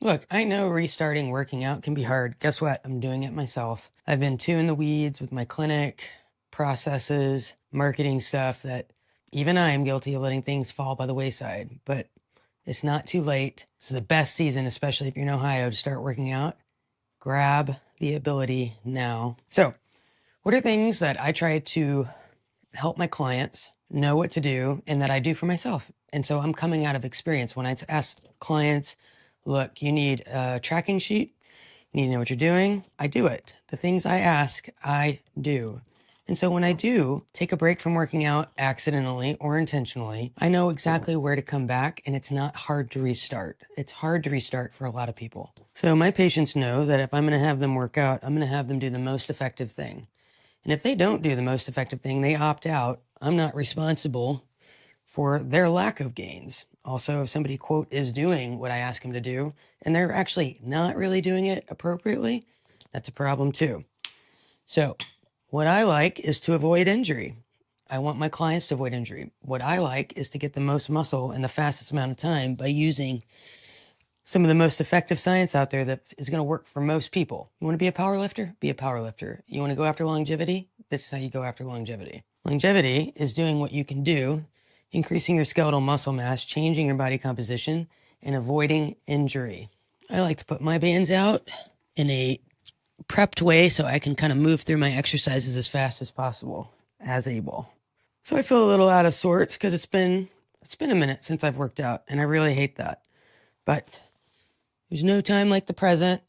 Look, I know restarting working out can be hard. Guess what? I'm doing it myself. I've been too in the weeds with my clinic, processes, marketing stuff that even I am guilty of letting things fall by the wayside. But it's not too late. It's the best season, especially if you're in Ohio, to start working out. Grab the ability now. So, what are things that I try to help my clients know what to do and that I do for myself? And so I'm coming out of experience. When I ask clients, look, you need a tracking sheet, you need to know what you're doing, I do it. The things I ask, I do. And so when I do take a break from working out accidentally or intentionally, I know exactly where to come back, and it's not hard to restart. It's hard to restart for a lot of people. So my patients know that if I'm going to have them work out, I'm going to have them do the most effective thing. And if they don't do the most effective thing, they opt out. I'm not responsible for their lack of gains. Also, if somebody, quote, is doing what I ask them to do, and they're actually not really doing it appropriately, that's a problem too. So what I like is to avoid injury. I want my clients to avoid injury. What I like is to get the most muscle in the fastest amount of time by using some of the most effective science out there that is going to work for most people. You want to be a power lifter? Be a power lifter. You want to go after longevity? This is how you go after longevity. Longevity is doing what you can do, increasing your skeletal muscle mass, changing your body composition, and avoiding injury. I like to put my bands out in a prepped way so I can kind of move through my exercises as fast as possible, as able. So I feel a little out of sorts because it's been a minute since I've worked out, and I really hate that. But there's no time like the present,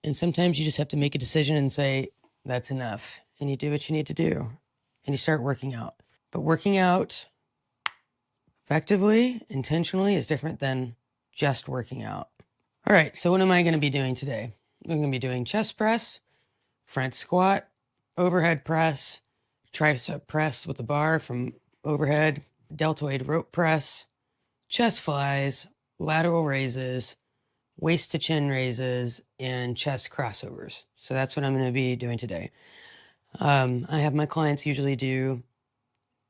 and sometimes you just have to make a decision and say, that's enough. And you do what you need to do, and you start working out. But working out effectively, intentionally, is different than just working out. All right, so what am I going to be doing today? I'm going to be doing chest press, front squat, overhead press, tricep press with a bar from overhead, deltoid rope press, chest flies, lateral raises, waist to chin raises, and chest crossovers. So that's what I'm going to be doing today. I have my clients usually do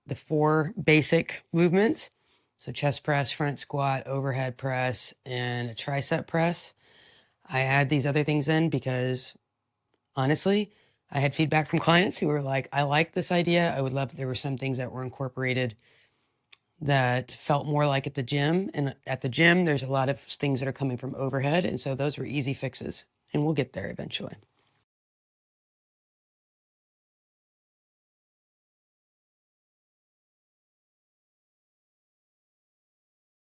the 4 basic movements. So chest press, front squat, overhead press, and a tricep press. I add these other things in because honestly, I had feedback from clients who were like, I like this idea. I would love if there were some things that were incorporated that felt more like at the gym. And at the gym, there's a lot of things that are coming from overhead. And so those were easy fixes. And we'll get there eventually.